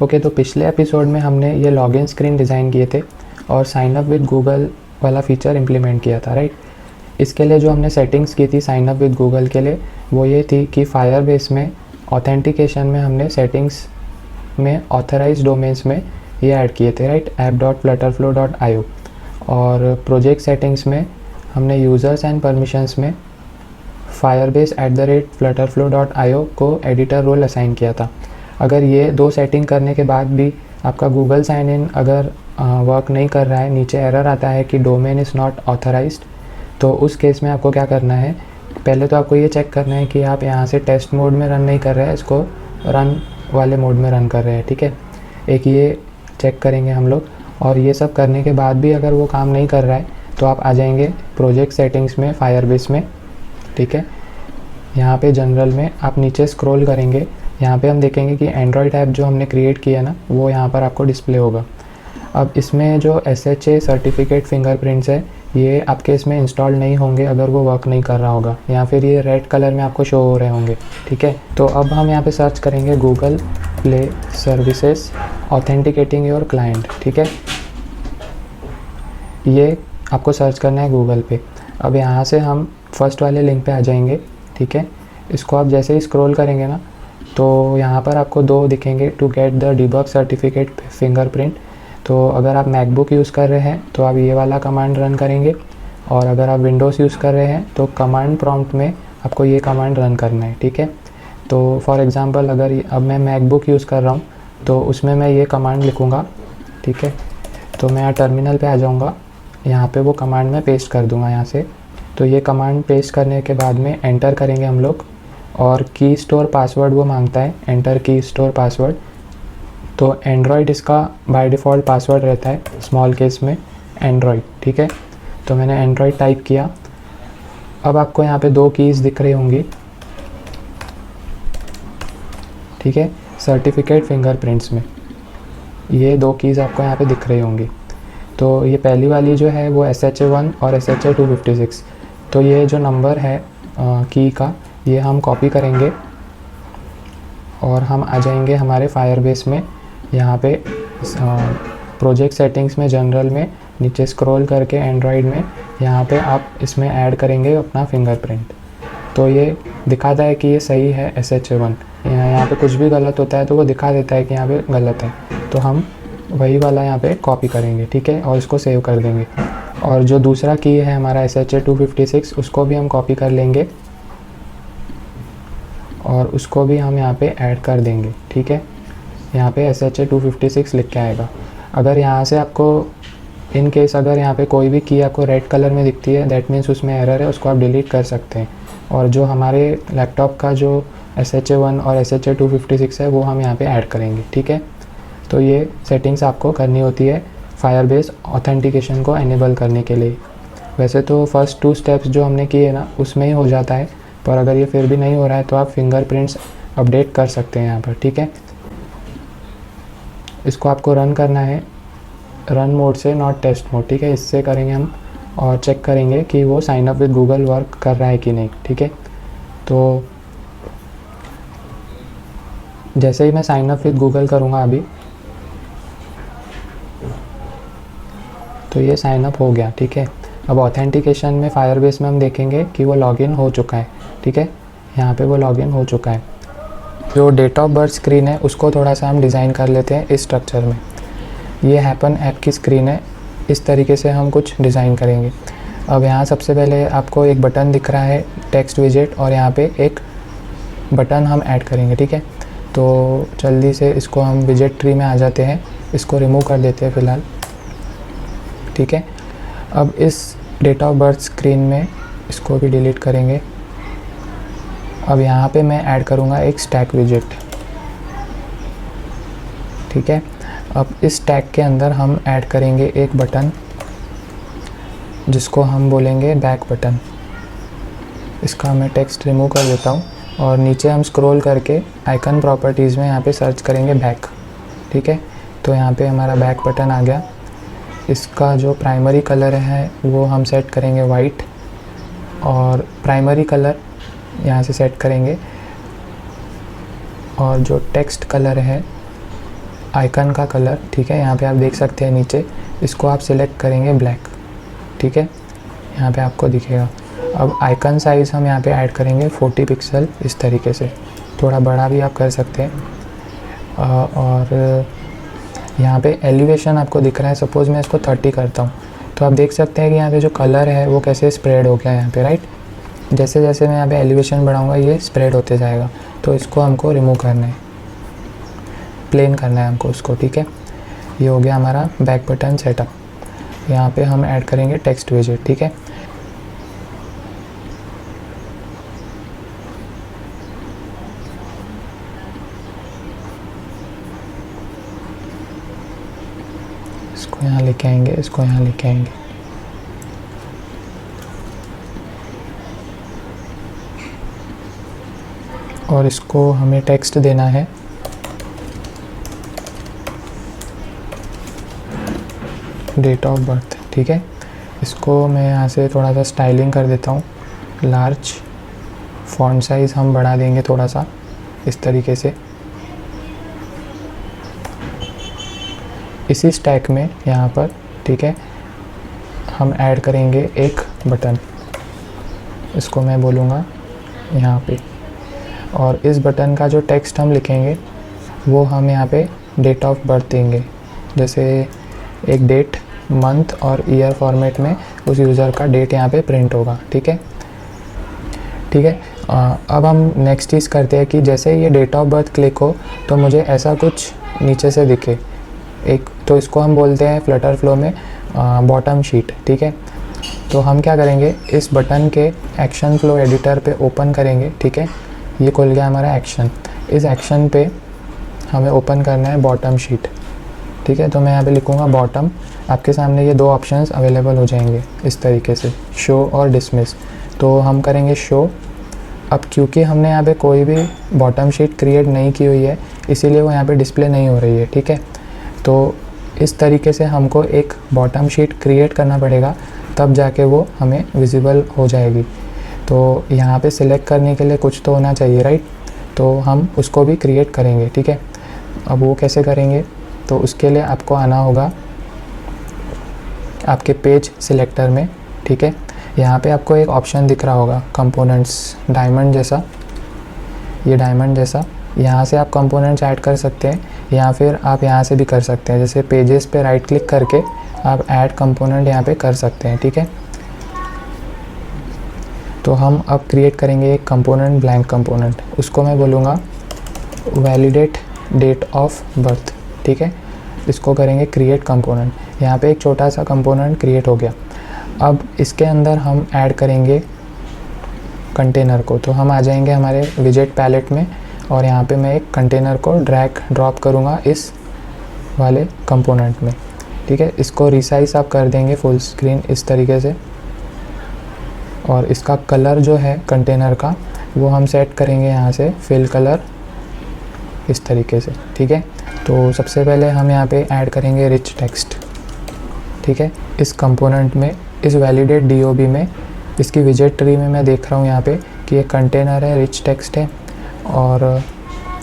Okay, तो पिछले episode में हमने ये लॉगिन स्क्रीन डिज़ाइन किए थे और साइन अप विद गूगल वाला फीचर इम्प्लीमेंट किया था, राइट। इसके लिए जो हमने सेटिंग्स की थी साइन अप विद गूगल के लिए, वो ये थी कि फायरबेस में ऑथेंटिकेशन में हमने सेटिंग्स में ऑथराइज्ड डोमेन्स में ये ऐड किए थे, राइट, app.flutterflow.io। और प्रोजेक्ट सेटिंग्स में हमने यूज़र्स एंड परमिशंस में firebase@flutterflow.io को एडिटर रोल असाइन किया था। अगर ये दो सेटिंग करने के बाद भी आपका गूगल साइन इन अगर वर्क नहीं कर रहा है, नीचे एरर आता है कि डोमेन इज़ नॉट ऑथराइज्ड, तो उस केस में आपको क्या करना है, पहले तो आपको ये चेक करना है कि आप यहाँ से टेस्ट मोड में रन नहीं कर रहे हैं, इसको रन वाले मोड में रन कर रहे हैं, ठीक है। एक ये चेक करेंगे हम लोग। और ये सब करने के बाद भी अगर वो काम नहीं कर रहा है तो आप आ जाएंगे प्रोजेक्ट सेटिंग्स में फायरबेस में, ठीक है। यहाँ पे जनरल में आप नीचे स्क्रॉल करेंगे, यहाँ पे हम देखेंगे कि एंड्रॉयड ऐप जो हमने क्रिएट किया ना, वो यहाँ पर आपको डिस्प्ले होगा। अब इसमें जो SHA सर्टिफिकेट फिंगरप्रिंट्स है, ये आपके इसमें इंस्टॉल नहीं होंगे अगर वो वर्क नहीं कर रहा होगा, या फिर ये रेड कलर में आपको शो हो रहे होंगे, ठीक है। तो अब हम यहाँ पे सर्च करेंगे Google play services authenticating your client, ठीक है। ये आपको सर्च करना है गूगल पे। अब यहाँ से हम फर्स्ट वाले लिंक पे आ जाएंगे, ठीक है। इसको आप जैसे ही स्क्रॉल करेंगे ना, तो यहाँ पर आपको दो दिखेंगे, to get the debug certificate fingerprint. तो अगर आप मैकबुक यूज़ कर रहे हैं तो आप ये वाला कमांड रन करेंगे, और अगर आप विंडोज़ यूज़ कर रहे हैं तो कमांड प्रॉम्प्ट में आपको ये कमांड रन करना है, ठीक है। तो फॉर एग्ज़ाम्पल अगर अब मैं मैकबुक यूज़ कर रहा हूँ तो उसमें मैं ये कमांड लिखूँगा, ठीक है। तो मैं यहाँ टर्मिनल पे आ जाऊँगा, यहाँ पे वो कमांड मैं पेस्ट कर दूँगा यहाँ से। तो ये कमांड पेस्ट करने के बाद में एंटर करेंगे हम लोग, और की स्टोर पासवर्ड वो मांगता है, एंटर की स्टोर पासवर्ड। तो एंड्रॉयड इसका बाय डिफ़ॉल्ट पासवर्ड रहता है, स्मॉल केस में एंड्रॉयड, ठीक है। तो मैंने एंड्रॉयड टाइप किया। अब आपको यहाँ पे दो कीज़ दिख रही होंगी, ठीक है, सर्टिफिकेट फिंगरप्रिंट्स में ये दो कीज़ आपको यहाँ पे दिख रही होंगी। तो ये पहली वाली जो है वो SHA-1 और SHA-256। तो ये जो नंबर है की का, ये हम कॉपी करेंगे और हम आ जाएंगे हमारे फायरबेस में। यहाँ पे प्रोजेक्ट सेटिंग्स में जनरल में नीचे स्क्रॉल करके एंड्रॉयड में यहाँ पे आप इसमें ऐड करेंगे अपना फिंगरप्रिंट। तो ये दिखाता है कि ये सही है SHA-1। यहाँ पे कुछ भी गलत होता है तो वो दिखा देता है कि यहाँ पे गलत है, तो हम वही वाला यहाँ पे कॉपी करेंगे, ठीक है, और इसको सेव कर देंगे। और जो दूसरा की है हमारा SHA-256, उसको भी हम कॉपी कर लेंगे और उसको भी हम यहाँ पे ऐड कर देंगे, ठीक है। यहाँ पे SHA-256 लिख के आएगा। अगर यहाँ से आपको इन केस अगर यहाँ पे कोई भी की आपको रेड कलर में दिखती है, दैट मीन्स उसमें एरर है, उसको आप डिलीट कर सकते हैं। और जो हमारे लैपटॉप का जो SHA-1 और SHA-256 है वो हम यहाँ पे ऐड करेंगे, ठीक है। तो ये सेटिंग्स आपको करनी होती है फायरबेस ऑथेंटिकेशन को एनेबल करने के लिए। वैसे तो फर्स्ट 2 स्टेप्स जो हमने किए ना, उसमें ही हो जाता है, पर अगर ये फिर भी नहीं हो रहा है तो आप फिंगरप्रिंट्स अपडेट कर सकते हैं यहाँ पर, ठीक है। इसको आपको रन करना है रन मोड से, नॉट टेस्ट मोड, ठीक है। इससे करेंगे हम और चेक करेंगे कि वो sign up with Google work कर रहा है कि नहीं, ठीक है। तो जैसे ही मैं साइन अप विद गूगल करूँगा अभी, तो ये साइन अप हो गया, ठीक है। अब ऑथेंटिकेशन में फायरबेस में हम देखेंगे कि वो लॉगिन हो चुका है, ठीक है। यहाँ पे वो लॉगिन हो चुका है। जो डेट ऑफ बर्थ स्क्रीन है उसको थोड़ा सा हम डिज़ाइन कर लेते हैं इस स्ट्रक्चर में। ये हैपन ऐप की स्क्रीन है, इस तरीके से हम कुछ डिज़ाइन करेंगे। अब यहाँ सबसे पहले आपको एक बटन दिख रहा है, टेक्स्ट विजेट, और यहाँ पे एक बटन हम ऐड करेंगे, ठीक है। तो जल्दी से इसको हम विजेट ट्री में आ जाते हैं, इसको रिमूव कर देते हैं फ़िलहाल, ठीक है। अब इस डेट ऑफ बर्थ स्क्रीन में इसको भी डिलीट करेंगे। अब यहाँ पे मैं ऐड करूँगा एक स्टैक विजेट, ठीक है। अब इस टैग के अंदर हम ऐड करेंगे एक बटन जिसको हम बोलेंगे बैक बटन। इसका मैं टेक्स्ट रिमूव कर देता हूँ और नीचे हम स्क्रॉल करके आइकन प्रॉपर्टीज़ में यहाँ पे सर्च करेंगे बैक, ठीक है। तो यहाँ पे हमारा बैक बटन आ गया। इसका जो प्राइमरी कलर है वो हम सेट करेंगे वाइट, और प्राइमरी कलर यहाँ से सेट करेंगे, और जो टेक्स्ट कलर है आइकन का कलर, ठीक है, यहाँ पे आप देख सकते हैं नीचे, इसको आप सिलेक्ट करेंगे ब्लैक, ठीक है, यहाँ पे आपको दिखेगा। अब आइकन साइज़ हम यहाँ पे ऐड करेंगे 40 पिक्सल, इस तरीके से, थोड़ा बड़ा भी आप कर सकते हैं। और यहाँ पे एलिवेशन आपको दिख रहा है, सपोज़ मैं इसको 30 करता हूँ, तो आप देख सकते हैं कि यहाँ पे जो कलर है वो कैसे स्प्रेड हो गया है यहाँ पे, राइट। जैसे जैसे मैं यहाँ पे एलिवेशन बढ़ाऊँगा ये स्प्रेड होते जाएगा, तो इसको हमको रिमूव करना है, प्लेन करना है हमको उसको, ठीक है। ये हो गया हमारा बैक बटन सेटअप। यहाँ पे हम ऐड करेंगे टेक्स्ट विजेट, ठीक है। इसको यहाँ लेके आएंगे, इसको यहाँ लेके आएंगे। और इसको हमें टेक्स्ट देना है डेट ऑफ बर्थ, ठीक है। इसको मैं यहाँ से थोड़ा सा स्टाइलिंग कर देता हूँ, लार्ज। फॉन्ट साइज़ हम बढ़ा देंगे थोड़ा सा, इस तरीके से। इसी स्टैक में यहाँ पर, ठीक है, हम ऐड करेंगे एक बटन, इसको मैं बोलूँगा यहाँ पे। और इस बटन का जो टेक्स्ट हम लिखेंगे वो हम यहाँ पे डेट ऑफ बर्थ देंगे, जैसे एक डेट, मंथ और ईयर फॉर्मेट में उस यूज़र का डेट यहाँ पे प्रिंट होगा, ठीक है, ठीक है। अब हम नेक्स्ट चीज़ करते हैं कि जैसे ये डेट ऑफ बर्थ क्लिक हो तो मुझे ऐसा कुछ नीचे से दिखे एक, तो इसको हम बोलते हैं फ्लटर फ्लो में बॉटम शीट, ठीक है। तो हम क्या करेंगे, इस बटन के एक्शन फ्लो एडिटर पे ओपन करेंगे, ठीक है। ये खुल गया हमारा एक्शन। इस एक्शन पे हमें ओपन करना है बॉटम शीट, ठीक है। तो मैं यहाँ पे लिखूँगा बॉटम, आपके सामने ये दो ऑप्शंस अवेलेबल हो जाएंगे इस तरीके से, शो और डिसमिस। तो हम करेंगे शो। अब क्योंकि हमने यहाँ पे कोई भी बॉटम शीट क्रिएट नहीं की हुई है, इसीलिए वो यहाँ पे डिस्प्ले नहीं हो रही है, ठीक है। तो इस तरीके से हमको एक बॉटम शीट क्रिएट करना पड़ेगा, तब जाके वो हमें विजिबल हो जाएगी। तो यहाँ पे सिलेक्ट करने के लिए कुछ तो होना चाहिए, राइट। तो हम उसको भी क्रिएट करेंगे, ठीक है। अब वो कैसे करेंगे, तो उसके लिए आपको आना होगा आपके पेज सिलेक्टर में, ठीक है। यहाँ पे आपको एक ऑप्शन दिख रहा होगा कंपोनेंट्स, डायमंड जैसा, ये डायमंड जैसा। यहाँ से आप कंपोनेंट्स ऐड कर सकते हैं, या फिर आप यहाँ से भी कर सकते हैं, जैसे पेजेस पे राइट क्लिक करके आप ऐड कंपोनेंट यहाँ पे कर सकते हैं, ठीक है। तो हम अब क्रिएट करेंगे एक कंपोनेंट, ब्लैंक कंपोनेंट, उसको मैं बोलूँगा वैलिडेट डेट ऑफ बर्थ, ठीक है। इसको करेंगे क्रिएट कंपोनेंट। यहाँ पे एक छोटा सा कंपोनेंट क्रिएट हो गया। अब इसके अंदर हम ऐड करेंगे कंटेनर को। तो हम आ जाएंगे हमारे विजेट पैलेट में, और यहाँ पे मैं एक कंटेनर को ड्रैग ड्रॉप करूँगा इस वाले कंपोनेंट में, ठीक है। इसको रिसाइज आप कर देंगे फुल स्क्रीन इस तरीके से। और इसका कलर जो है कंटेनर का, वो हम सेट करेंगे यहाँ से फिल कलर, इस तरीके से, ठीक है। तो सबसे पहले हम यहाँ पे ऐड करेंगे रिच टेक्स्ट, ठीक है। इस कंपोनेंट में, इस वैलिडेट डीओबी में, इसकी विजेट ट्री में मैं देख रहा हूँ यहाँ पे कि ये कंटेनर है, रिच टेक्स्ट है और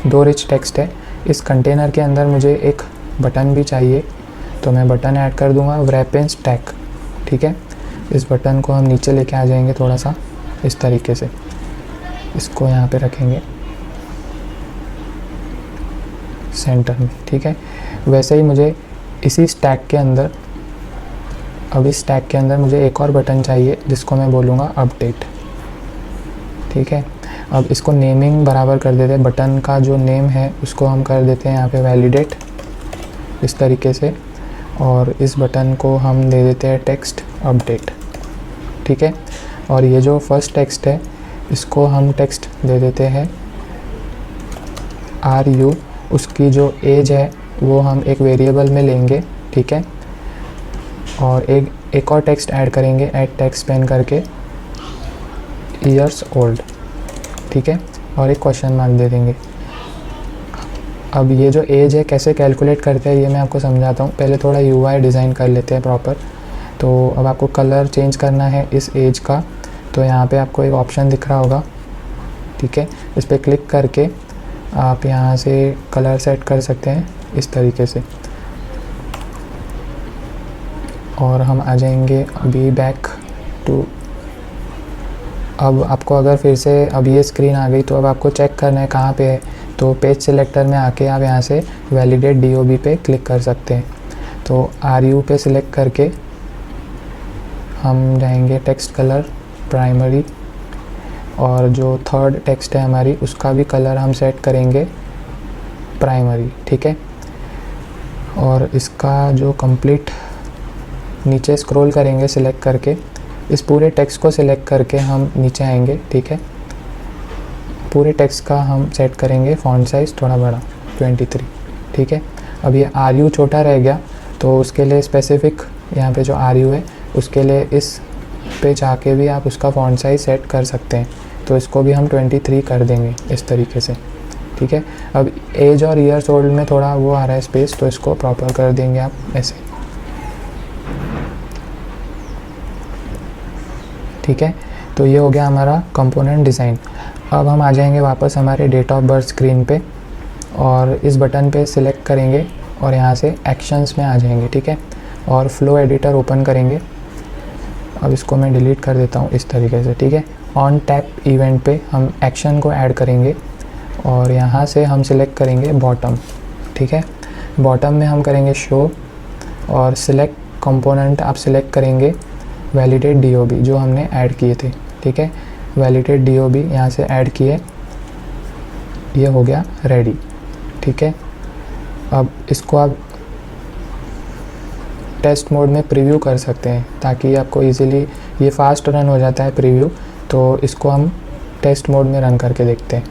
दो रिच टेक्स्ट है। इस कंटेनर के अंदर मुझे एक बटन भी चाहिए, तो मैं बटन ऐड कर दूँगा व्रैप इन स्टैक, ठीक है। इस बटन को हम नीचे लेके आ जाएंगे थोड़ा सा, इस तरीके से। इसको यहाँ पे रखेंगे सेंटर में, ठीक है। वैसे ही मुझे इसी स्टैक के अंदर, अब इस स्टैक के अंदर मुझे एक और बटन चाहिए, जिसको मैं बोलूँगा अपडेट, ठीक है। अब इसको नेमिंग बराबर कर देते हैं, बटन का जो नेम है उसको हम कर देते हैं यहाँ पे वैलिडेट, इस तरीके से। और इस बटन को हम दे देते हैं टेक्स्ट अपडेट, ठीक है। और ये जो फर्स्ट टेक्स्ट है, इसको हम टेक्स्ट दे देते हैं RU। उसकी जो एज है वो हम एक वेरिएबल में लेंगे, ठीक है। और एक और टेक्स्ट ऐड करेंगे ऐड टेक्स्ट पेन करके, ईयर्स ओल्ड, ठीक है। और एक क्वेश्चन मार्क दे देंगे। अब ये जो एज है कैसे कैलकुलेट करते हैं ये मैं आपको समझाता हूँ। पहले थोड़ा UI डिज़ाइन कर लेते हैं प्रॉपर। तो अब आपको कलर चेंज करना है इस एज का, तो यहाँ पे आपको एक ऑप्शन दिख रहा होगा, ठीक है। इस पर क्लिक करके आप यहाँ से कलर सेट कर सकते हैं इस तरीके से। और हम आ जाएंगे अभी बैक टू, अब आपको अगर फिर से अब ये स्क्रीन आ गई तो अब आपको चेक करना है कहाँ पे है। तो पेज सिलेक्टर में आके आप यहाँ से वैलिडेट DOB पे क्लिक कर सकते हैं। तो RU पे सिलेक्ट करके हम जाएंगे टेक्स्ट कलर प्राइमरी, और जो थर्ड टेक्स्ट है हमारी उसका भी कलर हम सेट करेंगे प्राइमरी, ठीक है। और इसका जो कंप्लीट नीचे स्क्रॉल करेंगे सिलेक्ट करके, इस पूरे टेक्स्ट को सिलेक्ट करके हम नीचे आएंगे, ठीक है। पूरे टेक्स्ट का हम सेट करेंगे फ़ॉन्ट साइज़ थोड़ा बड़ा 23, ठीक है। अब ये RU छोटा रह गया तो उसके लिए स्पेसिफिक यहाँ पे जो RU है उसके लिए इस पे जाके भी आप उसका फ़ॉन्ट साइज़ सेट कर सकते हैं। तो इसको भी हम 23 कर देंगे इस तरीके से, ठीक है। अब एज और ईयर्स ओल्ड में थोड़ा वो आ रहा है स्पेस, तो इसको प्रॉपर कर देंगे आप ऐसे, ठीक है। तो ये हो गया हमारा कंपोनेंट डिज़ाइन। अब हम आ जाएंगे वापस हमारे डेट ऑफ बर्थ स्क्रीन पे, और इस बटन पे सिलेक्ट करेंगे और यहाँ से एक्शंस में आ जाएंगे, ठीक है। और फ्लो एडिटर ओपन करेंगे। अब इसको मैं डिलीट कर देता हूँ इस तरीके से, ठीक है। ऑन टैप इवेंट पे हम एक्शन को ऐड करेंगे और यहाँ से हम सिलेक्ट करेंगे बॉटम, ठीक है। बॉटम में हम करेंगे शो, और सिलेक्ट कंपोनेंट आप सिलेक्ट करेंगे वैलिडेट DOB जो हमने ऐड किए थे, ठीक है। वैलिडेट DOB यहाँ से ऐड किए, ये हो गया रेडी, ठीक है। अब इसको आप टेस्ट मोड में प्रीव्यू कर सकते हैं ताकि आपको इजीली, ये फास्ट रन हो जाता है प्रीव्यू, तो इसको हम टेस्ट मोड में रन करके देखते हैं।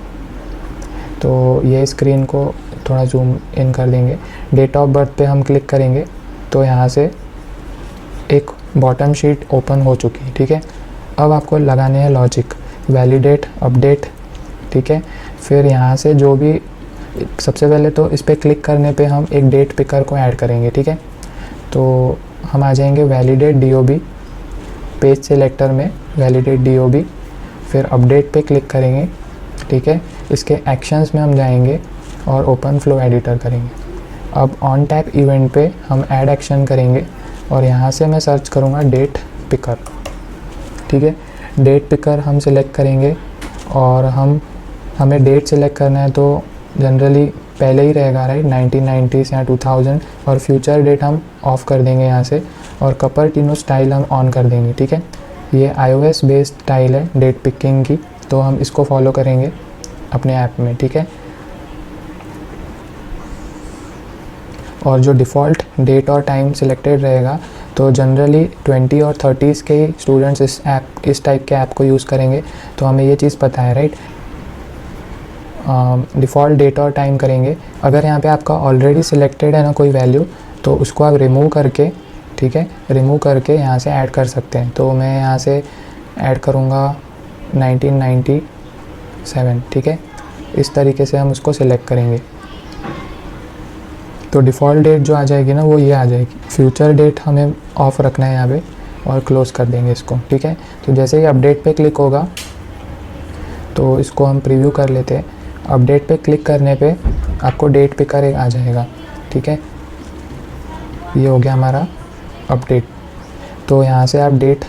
तो ये स्क्रीन को थोड़ा जूम इन कर देंगे। डेट ऑफ बर्थ पे हम क्लिक करेंगे तो यहाँ से एक बॉटम शीट ओपन हो चुकी है, ठीक है। अब आपको लगाने हैं लॉजिक, वैलिडेट अपडेट, ठीक है। फिर यहाँ से जो भी, सबसे पहले तो इस पर क्लिक करने पे हम एक डेट पिकर को ऐड करेंगे, ठीक है। तो हम आ जाएंगे वैलिडेट DOB, पेज सिलेक्टर में वैलिडेट DOB, फिर अपडेट पे क्लिक करेंगे, ठीक है। इसके एक्शंस में हम जाएंगे और ओपन फ्लो एडिटर करेंगे। अब ऑन टैप इवेंट पे हम ऐड एक्शन करेंगे और यहाँ से मैं सर्च करूँगा डेट पिकर, ठीक है। डेट पिकर हम सिलेक्ट करेंगे और हमें डेट सिलेक्ट करना है तो जनरली पहले ही रहेगा, राइट, 1990 या 2000, और फ्यूचर डेट हम ऑफ़ कर देंगे यहाँ से, और कपर्टिनो स्टाइल हम ऑन कर देंगे, ठीक है। ये iOS बेस्ड स्टाइल है डेट पिकिंग की, तो हम इसको फॉलो करेंगे अपने ऐप में, ठीक है। और जो डिफ़ॉल्ट डेट और टाइम सिलेक्टेड रहेगा तो जनरली 20 और 30s के ही स्टूडेंट्स इस टाइप के ऐप को यूज़ करेंगे, तो हमें ये चीज़ पता है, राइट। डिफ़ॉल्ट डेट और टाइम करेंगे। अगर यहाँ पे आपका ऑलरेडी सिलेक्टेड है ना कोई वैल्यू, तो उसको आप रिमूव करके, ठीक है, रिमूव करके यहाँ से ऐड कर सकते हैं। तो मैं यहाँ से ऐड करूँगा 1997, ठीक है। इस तरीके से हम उसको सिलेक्ट करेंगे तो डिफ़ॉल्ट डेट जो आ जाएगी ना वो ये आ जाएगी। फ्यूचर डेट हमें ऑफ़ रखना है यहाँ पे और क्लोज़ कर देंगे इसको, ठीक है। तो जैसे ही अपडेट पे क्लिक होगा तो इसको हम प्रीव्यू कर लेते हैं। अपडेट पे क्लिक करने पे आपको डेट पिकर एक आ जाएगा, ठीक है। ये हो गया हमारा अपडेट। तो यहाँ से आप डेट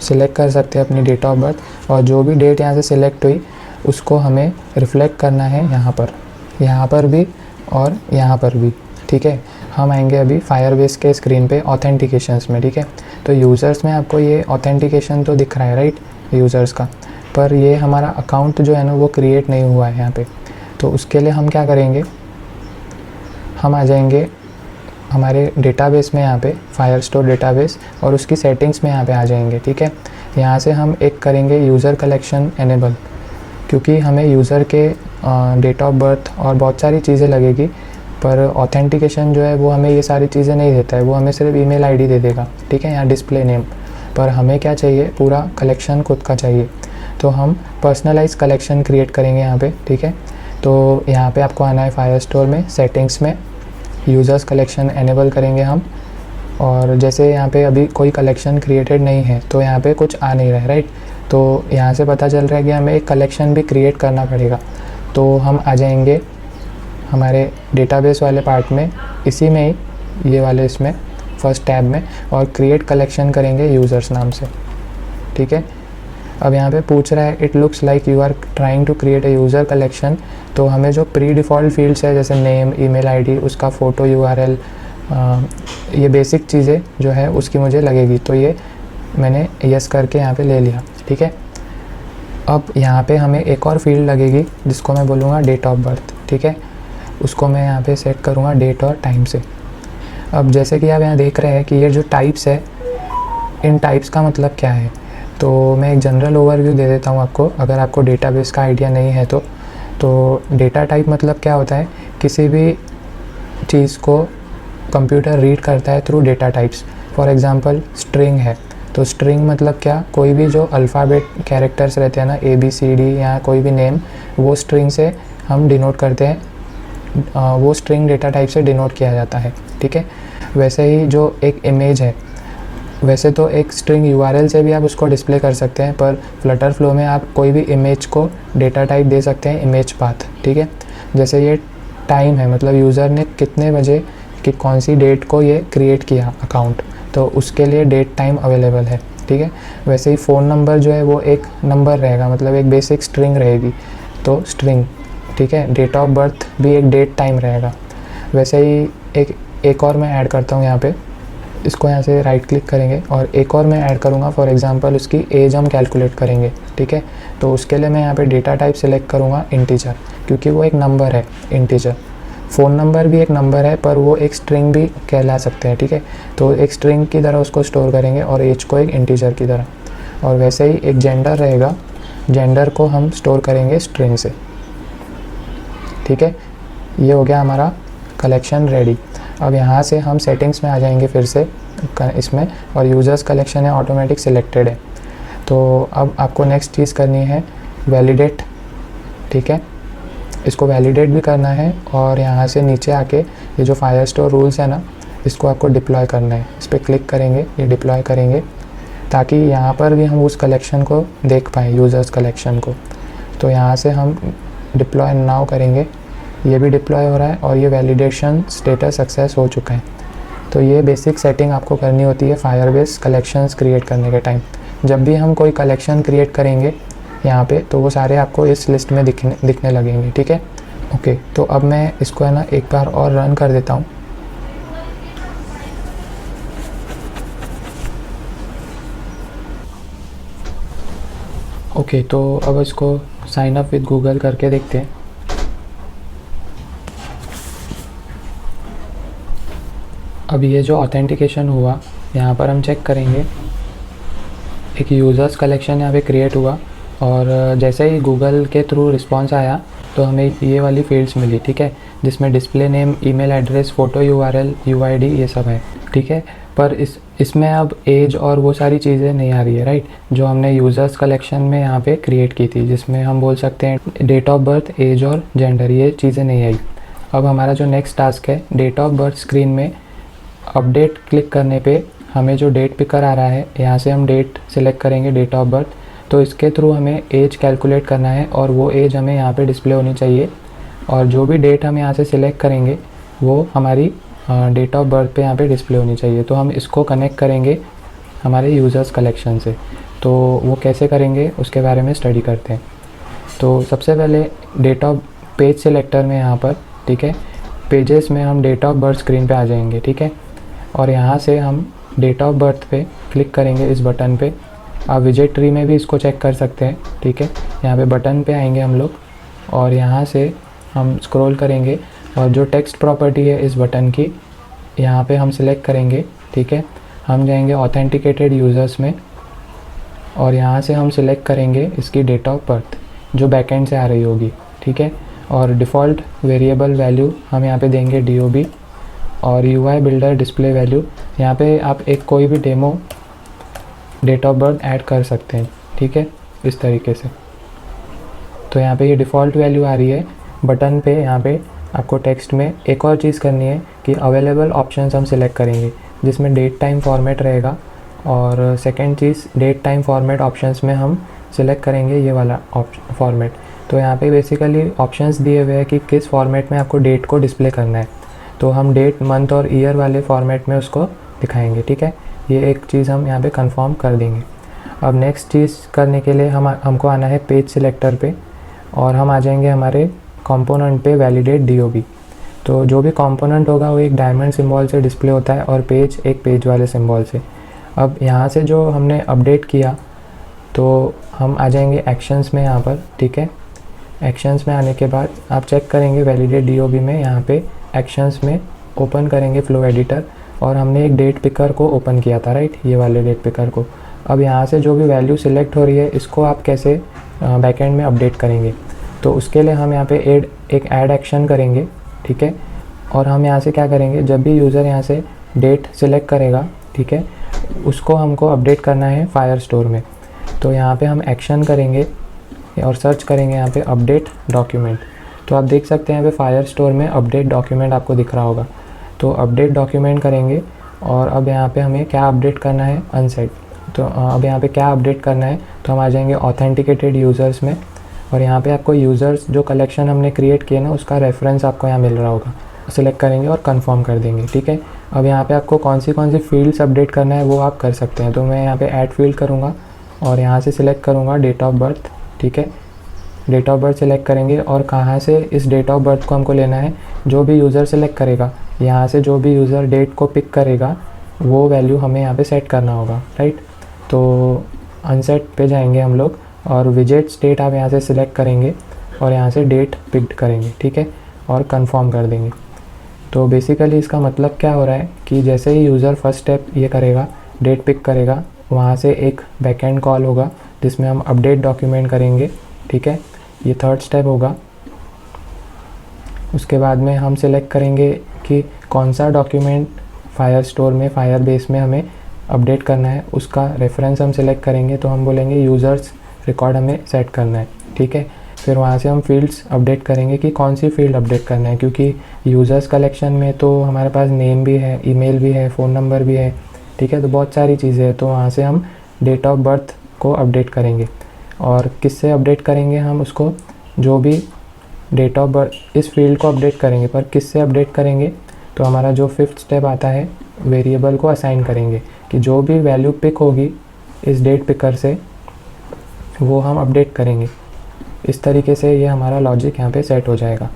सिलेक्ट कर सकते हैं अपनी डेट ऑफ बर्थ, और जो भी डेट यहाँ से सिलेक्ट हुई उसको हमें रिफ़्लेक्ट करना है यहाँ पर भी और यहाँ पर भी, ठीक है। हम आएंगे अभी फायरबेस के स्क्रीन पे ऑथेंटिकेशंस में, ठीक है। तो यूज़र्स में आपको ये ऑथेंटिकेशन तो दिख रहा है, राइट, यूज़र्स का, पर ये हमारा अकाउंट जो है ना वो क्रिएट नहीं हुआ है यहाँ पे। तो उसके लिए हम क्या करेंगे, हम आ जाएंगे हमारे डेटाबेस में, यहाँ पे फायरस्टोर डेटाबेस, और उसकी सेटिंग्स में यहाँ पे आ जाएंगे, ठीक है। यहाँ से हम एक करेंगे यूज़र कलेक्शन एनेबल, क्योंकि हमें यूज़र के डेट ऑफ बर्थ और बहुत सारी चीज़ें लगेगी, पर ऑथेंटिकेशन जो है वो हमें ये सारी चीज़ें नहीं देता है, वो हमें सिर्फ ईमेल आईडी दे देगा, ठीक है, या डिस्प्ले नेम। पर हमें क्या चाहिए, पूरा कलेक्शन खुद का चाहिए। तो हम पर्सनलाइज कलेक्शन क्रिएट करेंगे यहाँ पे, ठीक है। तो यहाँ पे आपको आना है फायरस्टोर में, सेटिंग्स में यूज़र्स कलेक्शन एनेबल करेंगे हम, और जैसे यहाँ पे अभी कोई कलेक्शन क्रिएटेड नहीं है तो यहाँ पे कुछ आ नहीं रहा है, राइट। तो यहाँ से पता चल रहा है कि हमें एक कलेक्शन भी क्रिएट करना पड़ेगा। तो हम आ जाएंगे हमारे डेटाबेस वाले पार्ट में, इसी में ही, ये वाले इसमें फर्स्ट टैब में, और क्रिएट कलेक्शन करेंगे यूज़र्स नाम से, ठीक है। अब यहाँ पे पूछ रहा है it looks like you are trying to create a user collection, तो हमें जो प्री डिफ़ॉल्ट फील्ड्स है जैसे नेम, ईमेल आईडी, उसका फ़ोटो, यूआरएल, ये बेसिक चीज़ें जो है उसकी मुझे लगेगी, तो ये मैंने यस करके यहाँ पे ले लिया, ठीक है। अब यहाँ पे हमें एक और फील्ड लगेगी जिसको मैं बोलूँगा डेट ऑफ बर्थ, ठीक है। उसको मैं यहाँ पे सेट करूँगा डेट और टाइम से। अब जैसे कि आप यहाँ देख रहे हैं कि ये जो टाइप्स है, इन टाइप्स का मतलब क्या है, तो मैं एक जनरल ओवरव्यू दे देता हूँ आपको, अगर आपको डेटाबेस का आइडिया नहीं है तो डेटा टाइप मतलब क्या होता है, किसी भी चीज़ को कंप्यूटर रीड करता है through data types. For example string है, तो स्ट्रिंग मतलब क्या, कोई भी जो अल्फ़ाबेट कैरेक्टर्स रहते हैं ना, ABCD या कोई भी नेम, वो स्ट्रिंग से हम डिनोट करते हैं, वो स्ट्रिंग डेटा टाइप से डिनोट किया जाता है, ठीक है। वैसे ही जो एक इमेज है, वैसे तो एक स्ट्रिंग URL से भी आप उसको डिस्प्ले कर सकते हैं, पर फ्लटर फ्लो में आप कोई भी इमेज को डेटा टाइप दे सकते हैं, इमेज पाथ, ठीक है। जैसे ये टाइम है, मतलब यूज़र ने कितने बजे कि कौन सी डेट को ये क्रिएट किया अकाउंट, तो उसके लिए डेट टाइम अवेलेबल है, ठीक है। वैसे ही फ़ोन नंबर जो है वो एक नंबर रहेगा, मतलब एक बेसिक स्ट्रिंग रहेगी, तो स्ट्रिंग, ठीक है। डेट ऑफ बर्थ भी एक डेट टाइम रहेगा। वैसे ही एक और मैं ऐड करता हूँ यहाँ पे, इसको यहाँ से राइट क्लिक करेंगे और एक और मैं ऐड करूँगा, फॉर एग्जांपल उसकी एज हम कैलकुलेट करेंगे, ठीक है। तो उसके लिए मैं यहाँ पे डेटा टाइप सेलेक्ट करूँगा इंटीजर, क्योंकि वो एक नंबर है इंटीजर। फ़ोन नंबर भी एक नंबर है, पर वो एक स्ट्रिंग भी कहला सकते हैं, ठीक है। तो एक स्ट्रिंग की तरह उसको स्टोर करेंगे और एज को एक इंटीजर की तरह। और वैसे ही एक जेंडर रहेगा, जेंडर को हम स्टोर करेंगे स्ट्रिंग से, ठीक है। ये हो गया हमारा कलेक्शन रेडी। अब यहाँ से हम सेटिंग्स में आ जाएंगे फिर से इसमें, और यूज़र्स कलेक्शन है ऑटोमेटिक सिलेक्टेड है। तो अब आपको नेक्स्ट चीज़ करनी है वैलिडेट, ठीक है। इसको वैलिडेट भी करना है, और यहाँ से नीचे आके ये जो फायरस्टोर रूल्स है ना, इसको आपको डिप्लॉय करना है। इस पर क्लिक करेंगे, ये डिप्लॉय करेंगे, ताकि यहाँ पर भी हम उस कलेक्शन को देख पाएँ, यूज़र्स कलेक्शन को। तो यहाँ से हम डिप्लॉय नाउ करेंगे, ये भी डिप्लॉय हो रहा है और ये वैलिडेशन स्टेटस सक्सेस हो चुका है। तो ये बेसिक सेटिंग आपको करनी होती है फायरबेस कलेक्शंस क्रिएट करने के टाइम। जब भी हम कोई कलेक्शन क्रिएट करेंगे यहाँ पे, तो वो सारे आपको इस लिस्ट में दिखने लगेंगे, ठीक है। ओके, तो अब मैं इसको है ना एक बार और रन कर देता हूँ। ओके, तो अब इसको साइन अप विद गूगल करके देखते हैं। अब ये जो ऑथेंटिकेशन हुआ, यहाँ पर हम चेक करेंगे, एक यूज़र्स कलेक्शन यहाँ पे क्रिएट हुआ, और जैसे ही गूगल के थ्रू रिस्पांस आया तो हमें ये वाली फील्ड्स मिली, ठीक है, जिसमें display name, email address, photo, URL, UID ये सब है, ठीक है। पर इसमें अब एज और वो सारी चीज़ें नहीं आ रही है, राइट, जो हमने यूज़र्स कलेक्शन में यहाँ पे क्रिएट की थी, जिसमें हम बोल सकते हैं डेट ऑफ बर्थ, एज और जेंडर, ये चीज़ें नहीं आई। अब हमारा जो नेक्स्ट टास्क है, डेट ऑफ बर्थ स्क्रीन में अपडेट क्लिक करने पे हमें जो डेट पिकर आ रहा है, यहाँ से हम डेट सिलेक्ट करेंगे, डेट ऑफ बर्थ। तो इसके थ्रू हमें एज कैलकुलेट करना है, और वो एज हमें यहाँ पे डिस्प्ले होनी चाहिए, और जो भी डेट हम यहाँ से सिलेक्ट करेंगे वो हमारी डेट ऑफ बर्थ पे यहाँ पे डिस्प्ले होनी चाहिए। तो हम इसको कनेक्ट करेंगे हमारे यूज़र्स कलेक्शन से। तो वो कैसे करेंगे उसके बारे में स्टडी करते हैं। तो सबसे पहले डेट ऑफ पेज सिलेक्टर में यहाँ पर, ठीक है, पेजेस में हम डेट ऑफ बर्थ स्क्रीन पे आ जाएंगे, ठीक है। और यहाँ से हम डेट ऑफ बर्थ पे क्लिक करेंगे, इस बटन पे। आप विजेट ट्री में भी इसको चेक कर सकते हैं, ठीक है। यहाँ पे बटन पे आएंगे हम लोग, और यहाँ से हम स्क्रॉल करेंगे, और जो टेक्स्ट प्रॉपर्टी है इस बटन की, यहाँ पे हम सिलेक्ट करेंगे, ठीक है। हम जाएंगे ऑथेंटिकेटेड यूज़र्स में, और यहाँ से हम सिलेक्ट करेंगे इसकी डेट ऑफ बर्थ जो बैकएंड से आ रही होगी, ठीक है। और डिफ़ॉल्ट वेरिएबल वैल्यू हम यहाँ पे देंगे DOB, और UI बिल्डर डिस्प्ले वैल्यू, यहाँ पे आप एक कोई भी demo date of birth add कर सकते हैं, ठीक है, इस तरीके से। तो यहाँ पे ये डिफ़ॉल्ट वैल्यू आ रही है बटन पे। यहाँ पे आपको टेक्स्ट में एक और चीज़ करनी है कि अवेलेबल ऑप्शंस हम सिलेक्ट करेंगे, जिसमें डेट टाइम फॉर्मेट रहेगा, और सेकंड चीज़ डेट टाइम फॉर्मेट ऑप्शंस में हम सिलेक्ट करेंगे ये वाला फॉर्मेट, तो यहाँ पे बेसिकली ऑप्शंस दिए हुए हैं कि किस फॉर्मेट में आपको डेट को डिस्प्ले करना है। तो हम डेट, मंथ और ईयर वाले फॉर्मेट में उसको दिखाएंगे, ठीक है। ये एक चीज़ हम यहाँ पे कंफर्म कर देंगे। अब नेक्स्ट चीज़ करने के लिए हमको आना है पेज सिलेक्टर पे, और हम आ जाएंगे हमारे कंपोनेंट पे वैलिडेट DOB। तो जो भी कंपोनेंट होगा वो एक डायमंड सिंबल से डिस्प्ले होता है और पेज एक पेज वाले सिंबल से। अब यहाँ से जो हमने अपडेट किया तो हम आ जाएंगे एक्शंस में यहाँ पर, ठीक है। एक्शंस में आने के बाद आप चेक करेंगे वैलिडेट DOB में, यहाँ पे एक्शंस में ओपन करेंगे फ्लो एडिटर, और हमने एक डेट पिकर को ओपन किया था, राइट, ये वाले डेट पिकर को। अब यहाँ से जो भी वैल्यू सिलेक्ट हो रही है इसको आप कैसे बैकएंड में अपडेट करेंगे, तो उसके लिए हम यहाँ पे एक ऐड एक्शन करेंगे, ठीक है। और हम यहाँ से क्या करेंगे, जब भी यूज़र यहाँ से डेट सिलेक्ट करेगा, ठीक है, उसको हमको अपडेट करना है फायरस्टोर में। तो यहाँ पे हम एक्शन करेंगे और सर्च करेंगे यहाँ पे अपडेट डॉक्यूमेंट। तो आप देख सकते हैं यहाँ पे फायरस्टोर में अपडेट डॉक्यूमेंट आपको दिख रहा होगा। तो अपडेट डॉक्यूमेंट करेंगे, और अब यहाँ पे हमें क्या अपडेट करना है, अनसेट। तो अब यहाँ पे क्या अपडेट करना है, तो हम आ जाएंगे ऑथेंटिकेटेड यूज़र्स में, और यहाँ पे आपको यूज़र्स जो कलेक्शन हमने क्रिएट किया ना उसका रेफरेंस आपको यहाँ मिल रहा होगा। सिलेक्ट करेंगे और कंफर्म कर देंगे, ठीक है। अब यहाँ पे आपको कौन सी फील्ड्स अपडेट करना है वो आप कर सकते हैं। तो मैं यहाँ पे ऐड फील्ड करूँगा और यहाँ से सिलेक्ट करूँगा डेट ऑफ बर्थ, ठीक है। डेट ऑफ बर्थ सिलेक्ट करेंगे, और कहाँ से इस डेट ऑफ बर्थ को हमको लेना है, जो भी यूज़र सिलेक्ट करेगा यहाँ से, जो भी यूज़र डेट को पिक करेगा वो वैल्यू हमें यहाँ पे सेट करना होगा, राइट। तो अनसेट पे जाएंगे हम लोग, और विजेट स्टेट आप यहाँ से सिलेक्ट करेंगे और यहाँ से डेट पिक्ड करेंगे, ठीक है, और कंफर्म कर देंगे। तो बेसिकली इसका मतलब क्या हो रहा है कि जैसे ही यूज़र फर्स्ट स्टेप ये करेगा, डेट पिक करेगा, वहाँ से एक बैकएंड कॉल होगा जिसमें हम अपडेट डॉक्यूमेंट करेंगे, ठीक है। ये थर्ड स्टेप होगा। उसके बाद में हम सिलेक्ट करेंगे कि कौन सा डॉक्यूमेंट फायरस्टोर में, फायरबेस में हमें अपडेट करना है, उसका रेफरेंस हम सिलेक्ट करेंगे। तो हम बोलेंगे यूज़र्स रिकॉर्ड हमें सेट करना है, ठीक है। फिर वहाँ से हम फील्ड्स अपडेट करेंगे कि कौन सी फील्ड अपडेट करना है, क्योंकि यूज़र्स कलेक्शन में तो हमारे पास नेम भी है, ईमेल भी है, फ़ोन नंबर भी है, ठीक है। तो बहुत सारी चीज़ें हैं। तो वहाँ से हम डेट ऑफ बर्थ को अपडेट करेंगे, और किससे अपडेट करेंगे, हम उसको जो भी डेट ऑफ बर्थ इस फील्ड को अपडेट करेंगे, पर किससे अपडेट करेंगे, तो हमारा जो फिफ्थ स्टेप आता है वेरिएबल को असाइन करेंगे कि जो भी वैल्यू पिक होगी इस डेट पिकर से वो हम अपडेट करेंगे। इस तरीके से ये हमारा लॉजिक यहाँ पे सेट हो जाएगा।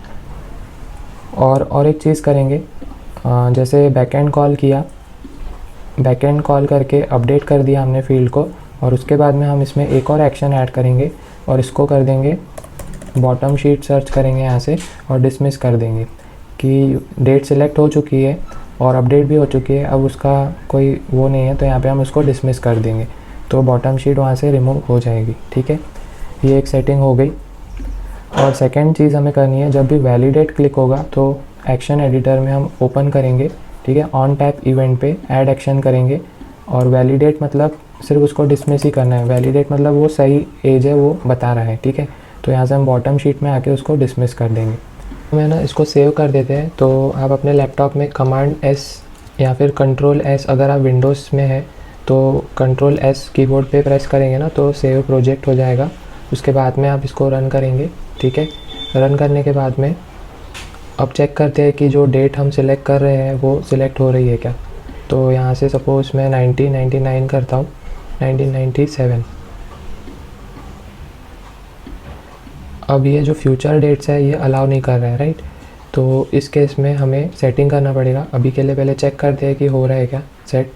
और एक चीज़ करेंगे, जैसे बैकएंड कॉल किया, बैकएंड कॉल करके अपडेट कर दिया हमने फील्ड को, और उसके बाद में हम इसमें एक और एक्शन ऐड करेंगे और इसको कर देंगे बॉटम शीट, सर्च करेंगे यहाँ से और डिसमिस कर देंगे कि डेट सिलेक्ट हो चुकी है और अपडेट भी हो चुकी है, अब उसका कोई वो नहीं है, तो यहाँ पे हम उसको डिसमिस कर देंगे। तो बॉटम शीट वहाँ से रिमूव हो जाएगी, ठीक है। ये एक सेटिंग हो गई। और सेकंड चीज़ हमें करनी है, जब भी वैलिडेट क्लिक होगा तो एक्शन एडिटर में हम ओपन करेंगे, ठीक है, ऑन टैप इवेंट पे ऐड एक्शन करेंगे, और वैलिडेट मतलब सिर्फ उसको डिसमिस ही करना है। वैलिडेट मतलब वो सही एज है वो बता रहा है, ठीक है। तो यहाँ से हम बॉटम शीट में आके उसको डिसमिस कर देंगे। मैं ना इसको सेव कर देते हैं। तो आप अपने लैपटॉप में कमांड S या फिर कंट्रोल S, अगर आप विंडोज़ में है तो कंट्रोल S कीबोर्ड पे प्रेस करेंगे ना तो सेव प्रोजेक्ट हो जाएगा। उसके बाद में आप इसको रन करेंगे, ठीक है। रन करने के बाद में अब चेक करते हैं कि जो डेट हम सिलेक्ट कर रहे हैं वो सिलेक्ट हो रही है क्या। तो यहाँ से सपोज़ मैं 1999 करता हूँ, 1997। अब ये जो फ्यूचर डेट्स है ये अलाउ नहीं कर रहा है, राइट। तो इस केस में हमें सेटिंग करना पड़ेगा। अभी के लिए पहले चेक करते हैं कि हो रहा है क्या सेट।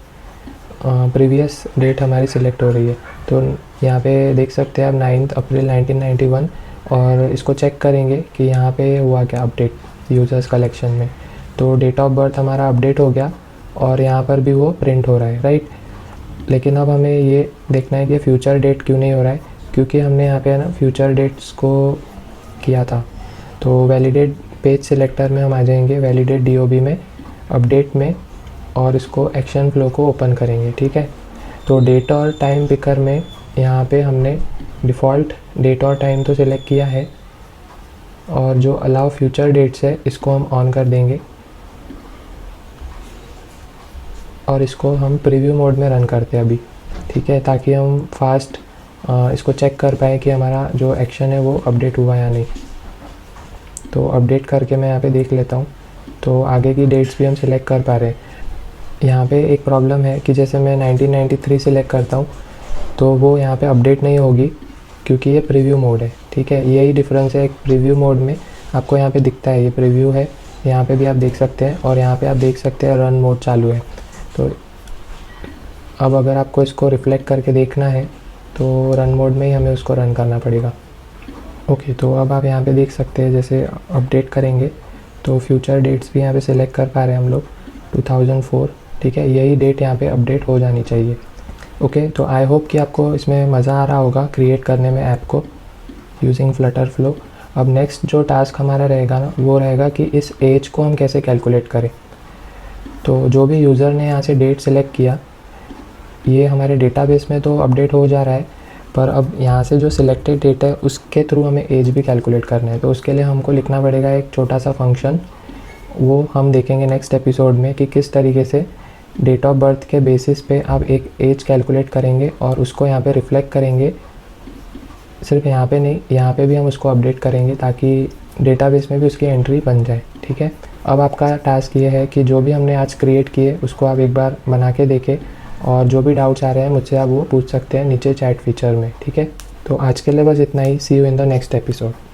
प्रीवियस डेट हमारी सिलेक्ट हो रही है, तो यहाँ पे देख सकते हैं आप 9 अप्रैल 1991, और इसको चेक करेंगे कि यहाँ पे हुआ क्या अपडेट यूज़र्स कलेक्शन में। तो डेट ऑफ बर्थ हमारा अपडेट हो गया और यहाँ पर भी वो प्रिंट हो रहा है, राइट। लेकिन अब हमें ये देखना है कि फ्यूचर डेट क्यों नहीं हो रहा है, क्योंकि हमने यहाँ पे ना फ्यूचर डेट्स को किया था। तो वैलिडेट पेज सिलेक्टर में हम आ जाएंगे, वैलिडेट DOB में, अपडेट में, और इसको एक्शन फ्लो को ओपन करेंगे, ठीक है। तो डेट और टाइम पिकर में यहाँ पे हमने डिफ़ॉल्ट डेट और टाइम तो सिलेक्ट किया है, और जो अलाउ फ्यूचर डेट्स है इसको हम ऑन कर देंगे, और इसको हम प्रीव्यू मोड में रन करते हैं अभी, ठीक है, ताकि हम फास्ट इसको चेक कर पाएँ कि हमारा जो एक्शन है वो अपडेट हुआ या नहीं। तो अपडेट करके मैं यहाँ पे देख लेता हूँ, तो आगे की डेट्स भी हम सिलेक्ट कर पा रहे हैं। यहाँ पे एक प्रॉब्लम है कि जैसे मैं 1993 सिलेक्ट करता हूँ तो वो यहाँ पे अपडेट नहीं होगी क्योंकि ये प्रीव्यू मोड है, ठीक है। यही डिफरेंस है, एक प्रीव्यू मोड में आपको यहाँ पे दिखता है ये प्रीव्यू है, यहाँ पे भी आप देख सकते हैं, और यहाँ पे आप देख सकते हैं रन मोड चालू है। तो अब अगर आपको इसको रिफ्लेक्ट करके देखना है तो रन मोड में ही हमें उसको रन करना पड़ेगा। ओके, तो अब आप यहाँ पे देख सकते हैं जैसे अपडेट करेंगे तो फ्यूचर डेट्स भी यहाँ पे सिलेक्ट कर पा रहे हैं हम लोग 2004, ठीक है। यही डेट यहाँ पे अपडेट हो जानी चाहिए। ओके, तो आई होप कि आपको इसमें मज़ा आ रहा होगा क्रिएट करने में ऐप को यूजिंग फ्लटर फ्लो। अब नेक्स्ट जो टास्क हमारा रहेगा ना, वो रहेगा कि इस एज को हम कैसे कैलकुलेट करें। तो जो भी यूज़र ने यहाँ से डेट सेलेक्ट किया, ये हमारे डेटाबेस में तो अपडेट हो जा रहा है, पर अब यहाँ से जो सिलेक्टेड डेट है उसके थ्रू हमें एज भी कैलकुलेट करना है। तो उसके लिए हमको लिखना पड़ेगा एक छोटा सा फंक्शन, वो हम देखेंगे नेक्स्ट एपिसोड में कि किस तरीके से डेट ऑफ बर्थ के बेसिस पे आप एक एज कैलकुलेट करेंगे और उसको यहाँ पे रिफ्लेक्ट करेंगे। सिर्फ यहाँ पे नहीं, यहाँ पे भी हम उसको अपडेट करेंगे ताकि डेटाबेस में भी उसकी एंट्री बन जाए, ठीक है। अब आपका टास्क ये है कि जो भी हमने आज क्रिएट किए उसको आप एक बार बना के देखें, और जो भी डाउट्स आ रहे हैं मुझसे आप वो पूछ सकते हैं नीचे चैट फीचर में, ठीक है। तो आज के लिए बस इतना ही। See you in the next episode.